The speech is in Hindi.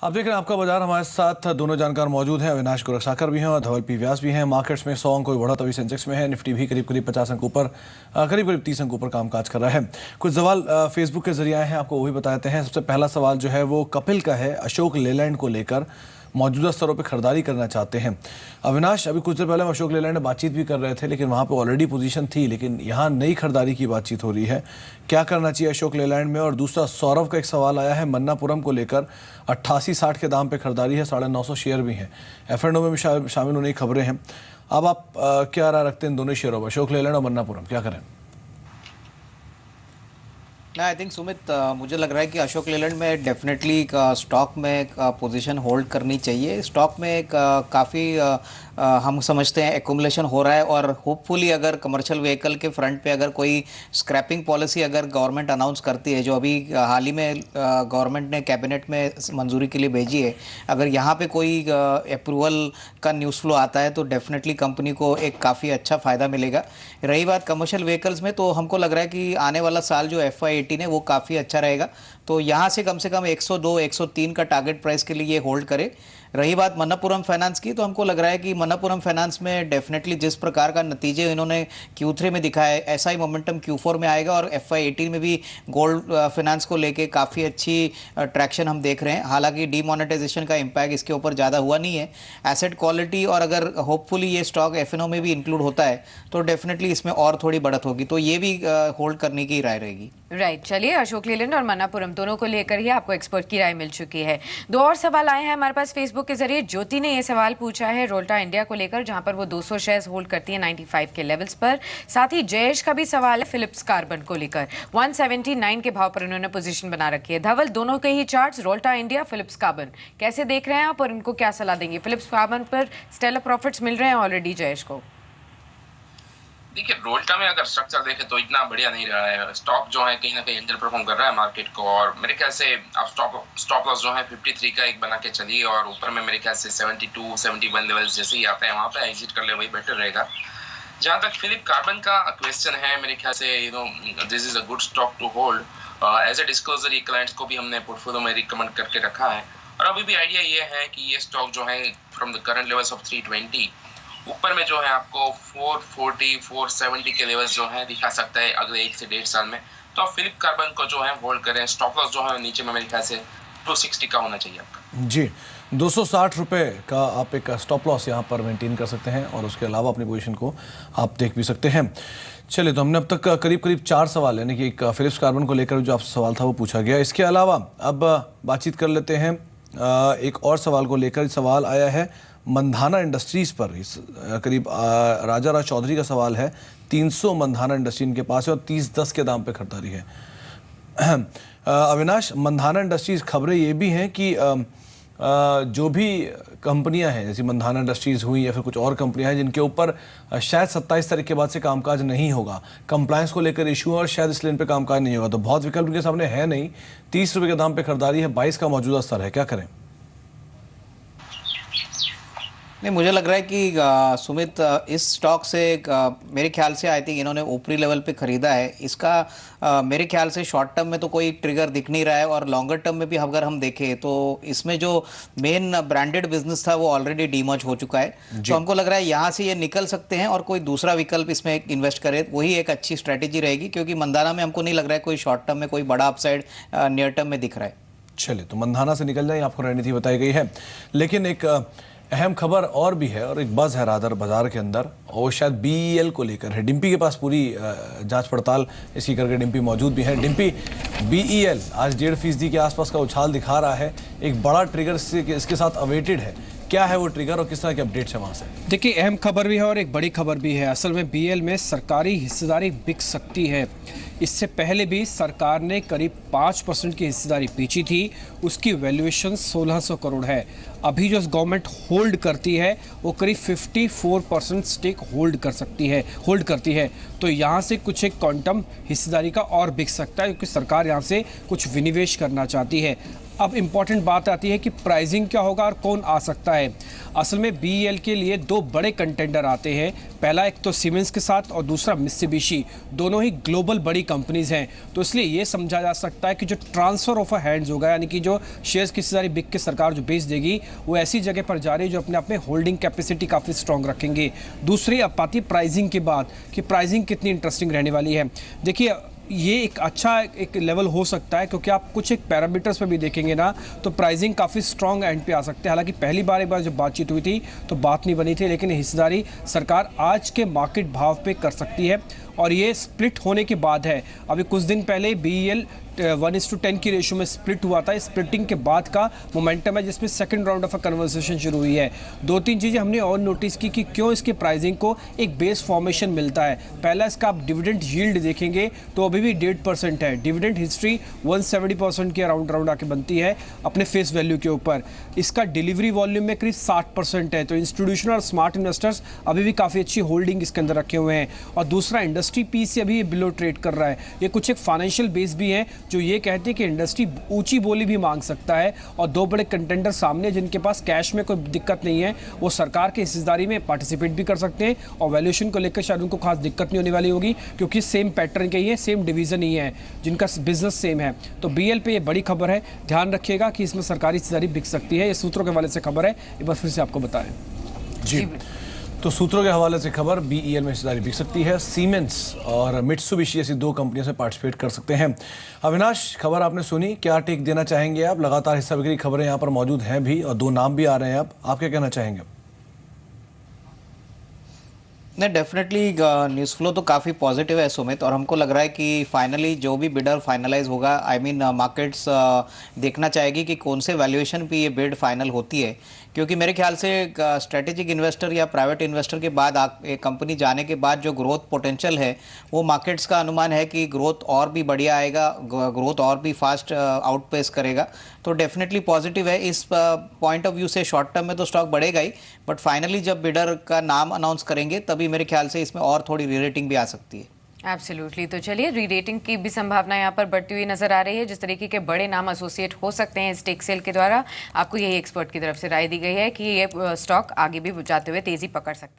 आप देख रहे हैं आपका बाजार। हमारे साथ दोनों जानकार मौजूद हैं। अविनाश गोरखसाकर भी हैं और धवल पी व्यास भी हैं। मार्केट्स में 100 अंक कोई बढ़ा तभी सेंसेक्स में है। निफ्टी भी करीब 50 अंक ऊपर, करीब 30 अंक ऊपर कामकाज कर रहा है। कुछ सवाल फेसबुक के जरिए आए हैं, आपको वही बताते हैं। सबसे पहला सवाल जो है वो कपिल का है। अशोक लेलैंड को लेकर मौजूदा स्तरों पर खरीदारी करना चाहते हैं। अविनाश, अभी कुछ देर पहले हम अशोक लेलैंड में बातचीत भी कर रहे थे, लेकिन वहाँ पे ऑलरेडी पोजीशन थी, लेकिन यहाँ नई खरीदारी की बातचीत हो रही है। क्या करना चाहिए अशोक लेलैंड में? और दूसरा, सौरभ का एक सवाल आया है मन्नापुरम को लेकर। 88-60 के दाम पे खरीदारी है, 950 शेयर भी हैं। F&O में भी शामिल होने की खबरें हैं। अब आप क्या राय रखते हैं इन दोनों शेयरों पर, अशोक लेलैंड और मन्नापुरम? क्या करें? आई थिंक सुमित, मुझे लग रहा है कि अशोक लेलैंड में डेफिनेटली स्टॉक में पोजीशन होल्ड करनी चाहिए। स्टॉक में काफ़ी हम समझते हैं एक्यूमुलेशन हो रहा है और होपफुली अगर कमर्शियल व्हीकल के फ्रंट पे अगर कोई स्क्रैपिंग पॉलिसी अगर गवर्नमेंट अनाउंस करती है, जो अभी हाल ही में गवर्नमेंट ने कैबिनेट में मंजूरी के लिए भेजी है, अगर यहाँ पे कोई अप्रूवल का न्यूज़ फ्लो आता है तो डेफिनेटली कंपनी को एक काफ़ी अच्छा फ़ायदा मिलेगा। रही बात कमर्शियल व्हीकल्स में, तो हमको लग रहा है कि आने वाला साल जो FY18 है वो काफ़ी अच्छा रहेगा। तो यहाँ से कम 102-103 का टारगेट प्राइस के लिए ये होल्ड करे। रही बात मन्नापुरम फाइनेंस की, तो हमको लग रहा है कि मन्नापुरम फाइनेंस में डेफिनेटली जिस प्रकार का नतीजे इन्होंने Q3 में दिखाया है, ऐसा ही मोमेंटम Q4 में आएगा और FY18 में भी गोल्ड फाइनेंस को लेके काफ़ी अच्छी ट्रैक्शन हम देख रहे हैं। हालांकि डीमोनेटाइजेशन का इम्पैक्ट इसके ऊपर ज़्यादा हुआ नहीं है। एसेट क्वालिटी और अगर होपफुली ये स्टॉक F&O में भी इंक्लूड होता है तो डेफिनेटली इसमें और थोड़ी बढ़त होगी, तो ये भी होल्ड करने की राय रहेगी। राइट, चलिए अशोक लेलैंड और मन्नापुरम दोनों को लेकर ही आपको एक्सपर्ट की राय मिल चुकी है। दो और सवाल आए हैं हमारे पास फेसबुक के जरिए। ज्योति ने ये सवाल पूछा है रोल्टा इंडिया को लेकर, जहां पर वो 200 शेयर्स होल्ड करती है 95 के लेवल्स पर। साथ ही जयेश का भी सवाल है फिलिप्स कार्बन को लेकर, 179 के भाव पर उन्होंने पोजीशन बना रखी है। धवल, दोनों के ही charts, Rolta India, Phillips Carbon, कैसे देख रहे हैं आप और इनको क्या सलाह देंगे? फिलिप्स कार्बन पर स्टेलर प्रॉफिट्स मिल रहे हैं ऑलरेडी जयेश को। देखिए, रोल्टा में अगर स्ट्रक्चर देखें तो इतना बढ़िया नहीं रहा है। स्टॉक जो है कहीं ना कहीं अंडर परफॉर्म कर रहा है मार्केट को, और मेरे ख्याल से आप स्टॉप लॉस जो है 53 का एक बना के चलिए, और ऊपर में मेरे ख्याल से 72-71 लेवल्स जैसे ही आता है वहाँ पे एग्जिट कर ले, वही बेटर रहेगा। जहाँ तक फिलिप कार्बन का क्वेश्चन है, मेरे ख्याल से this is a good stock to hold. As a disclosure ये क्लाइंट्स को भी हमने पोर्टफोलियो में रिकमेंड करके रखा है, और अभी भी आइडिया ये है कि ये स्टॉक जो है from the current levels of 320 ऊपर में जो है आपको 440-470 के लेवल्स जो है दिखा सकता है अगले 1 से 1.5 साल में। तो आप फिलिप कार्बन को जो है होल्ड करें। स्टॉप लॉस जो है नीचे में मेरे ख्याल से 260 का होना चाहिए आपका। जी, 260 रुपये का आप एक स्टॉप लॉस यहाँ पर मेंटेन कर सकते हैं, और उसके अलावा अपनी पोजीशन को आप देख भी सकते हैं। चलिए, तो हमने अब तक करीब 4 सवाल, यानी कि एक फिलिप्स कार्बन को लेकर जो आपसे सवाल था वो पूछा गया। इसके अलावा अब बातचीत कर लेते हैं एक और सवाल को लेकर। सवाल आया है मंधाना इंडस्ट्रीज़ पर। इस करीब राजा राज चौधरी का सवाल है। 300 मंधाना इंडस्ट्री इनके पास है और 30-10 के दाम पे खरीदारी है। अविनाश, मंधाना इंडस्ट्रीज़, खबरें ये भी हैं कि जो भी कंपनियां हैं, जैसे मंधाना इंडस्ट्रीज़ हुई या फिर कुछ और कंपनियां हैं जिनके ऊपर शायद 27 तारीख के बाद से कामकाज नहीं होगा, कंप्लायंस को लेकर इशू, और शायद इसलिए इन पर कामकाज नहीं होगा, तो बहुत विकल्प इनके सामने है नहीं। 30 रुपये के दाम पे खरीदारी है, 22 का मौजूदा स्तर है, क्या करें? नहीं, मुझे लग रहा है कि सुमित, इस स्टॉक से मेरे ख्याल से आई थिंक इन्होंने ऊपरी लेवल पे खरीदा है। इसका मेरे ख्याल से शॉर्ट टर्म में तो कोई ट्रिगर दिख नहीं रहा है, और लॉन्गर टर्म में भी अगर हम देखें तो इसमें जो मेन ब्रांडेड बिजनेस था वो ऑलरेडी डीमर्ज हो चुका है। तो हमको लग रहा है यहाँ से ये निकल सकते हैं और कोई दूसरा विकल्प इसमें इन्वेस्ट करे, वही एक अच्छी स्ट्रैटेजी रहेगी, क्योंकि मंदाना में हमको नहीं लग रहा है कोई शॉर्ट टर्म में कोई बड़ा अपसाइड नियर टर्म में दिख रहा है। चलिए, तो मंधाना से निकल जाए, आपको रणनीति बताई गई है। लेकिन एक अहम खबर और भी है, और एक बज़ है रादर बाजार के अंदर, और शायद BEL को लेकर है। डिम्पी के पास पूरी जांच पड़ताल इसकी करके डिम्पी मौजूद भी है। डिम्पी, BEL आज 1.5% के आसपास का उछाल दिखा रहा है। एक बड़ा ट्रिगर इसके साथ अवेटेड है। क्या है वो ट्रिगर और किस तरह के अपडेट्स है वहाँ से? देखिए, अहम खबर भी है और एक बड़ी खबर भी है। असल में BEL में सरकारी हिस्सेदारी बिक सकती है। इससे पहले भी सरकार ने करीब 5% की हिस्सेदारी बेची थी, उसकी वैल्यूएशन 1600 करोड़ है। अभी जो गवर्नमेंट होल्ड करती है वो करीब 54% स्टेक होल्ड करती है। तो यहाँ से कुछ एक क्वांटम हिस्सेदारी का और बिक सकता है, क्योंकि सरकार यहाँ से कुछ विनिवेश करना चाहती है। अब इम्पॉर्टेंट बात आती है कि प्राइसिंग क्या होगा और कौन आ सकता है। असल में BEL के लिए 2 बड़े कंटेंडर आते हैं। पहला एक तो सीमेंस के साथ और दूसरा मित्सुबिशी, दोनों ही ग्लोबल बड़ी कंपनीज हैं। तो इसलिए ये समझा जा सकता है कि जो ट्रांसफ़र ऑफ हैंड्स होगा, यानी कि जो जो शेयर्स की हिस्सेदारी बिक के सरकार जो बेच देगी वो ऐसी जगह पर जा रही है जो अपने आप में होल्डिंग कैपेसिटी काफ़ी स्ट्रॉन्ग रखेंगे। दूसरी अब आती है प्राइसिंग की बात कि प्राइसिंग कितनी इंटरेस्टिंग रहने वाली है। देखिए ये एक अच्छा एक लेवल हो सकता है क्योंकि आप कुछ एक पैरामीटर्स पे भी देखेंगे ना तो प्राइसिंग काफ़ी स्ट्रॉन्ग एंड पे आ सकते हैं। हालांकि पहली बार एक बार जब बातचीत हुई थी तो बात नहीं बनी थी, लेकिन हिस्सेदारी सरकार आज के मार्केट भाव पे कर सकती है और ये स्प्लिट होने के बाद है। अभी कुछ दिन पहले BEL 1:10 की रेशियो में स्प्लिट हुआ था। स्प्लिटिंग के बाद का मोमेंटम है जिसमें second round of a conversation शुरू हुई है। 2-3 चीज़ें हमने और नोटिस की कि क्यों इसकी प्राइसिंग को एक बेस फॉर्मेशन मिलता है। पहला इसका आप डिविडेंड यील्ड देखेंगे तो अभी भी 1.5% है। डिविडेंड हिस्ट्री 170% के अराउंड आके बनती है अपने फेस वैल्यू के ऊपर। इसका डिलीवरी वॉल्यूम में करीब 60% है, तो इंस्टीट्यूशनल और स्मार्ट इन्वेस्टर्स अभी भी काफ़ी अच्छी होल्डिंग इसके अंदर रखे हुए हैं। और दूसरा इंडस्ट्री पीस से अभी ये बिलो ट्रेड कर रहा है। ये कुछ एक फाइनेंशियल बेस भी है जो ये कहते हैं कि इंडस्ट्री ऊंची बोली भी मांग सकता है और दो बड़े कंटेंडर सामने जिनके पास कैश में कोई दिक्कत नहीं है वो सरकार की हिस्सेदारी में पार्टिसिपेट भी कर सकते हैं और वैल्यूएशन को लेकर शायद उनको खास दिक्कत नहीं होने वाली होगी क्योंकि सेम पैटर्न के ही है, सेम डिवीजन ही है जिनका बिजनेस सेम है। तो BEL पे ये बड़ी खबर है, ध्यान रखिएगा कि इसमें सरकारी हिस्सेदारी बिक सकती है। ये सूत्रों के हवाले से खबर है, एक बार फिर से आपको बताएं। जी, तो सूत्रों के हवाले से खबर BEL में हिस्सेदारी बिक सकती है। सीमेंस और मित्सुबिशी ऐसी दो कंपनियों से पार्टिसिपेट कर सकते हैं। अविनाश, खबर आपने सुनी, क्या टेक देना चाहेंगे आप? लगातार हिस्सा बिक्री खबरें यहाँ पर मौजूद हैं भी और दो नाम भी आ रहे हैं, आप क्या कहना चाहेंगे? नहीं, डेफिनेटली न्यूज़ फ्लो तो काफ़ी पॉजिटिव है सुमित, और हमको लग रहा है कि फाइनली जो भी बिडर फाइनलाइज होगा, आई मीन मार्केट्स देखना चाहेगी कि कौन से वैल्यूएशन पे ये बिड फाइनल होती है, क्योंकि मेरे ख्याल से स्ट्रेटेजिक इन्वेस्टर या प्राइवेट इन्वेस्टर के बाद एक कंपनी जाने के बाद जो ग्रोथ पोटेंशियल है वो मार्केट्स का अनुमान है कि ग्रोथ और भी बढ़िया आएगा, ग्रोथ और भी फास्ट आउटपेस करेगा। तो डेफिनेटली पॉजिटिव है इस पॉइंट ऑफ व्यू से। शॉर्ट टर्म में तो स्टॉक बढ़ेगा ही, बट फाइनली जब बिडर का नाम अनाउंस करेंगे तभी मेरे ख्याल से इसमें और थोड़ी रीरेटिंग भी आ सकती है। एब्सोल्युटली। तो चलिए, री-रेटिंग की भी संभावना यहाँ पर बढ़ती हुई नजर आ रही है। जिस तरीके के बड़े नाम एसोसिएट हो सकते हैं स्टेक सेल के द्वारा, आपको यही एक्सपर्ट की तरफ से राय दी गई है कि ये स्टॉक आगे भी जाते हुए तेजी पकड़ सकता है।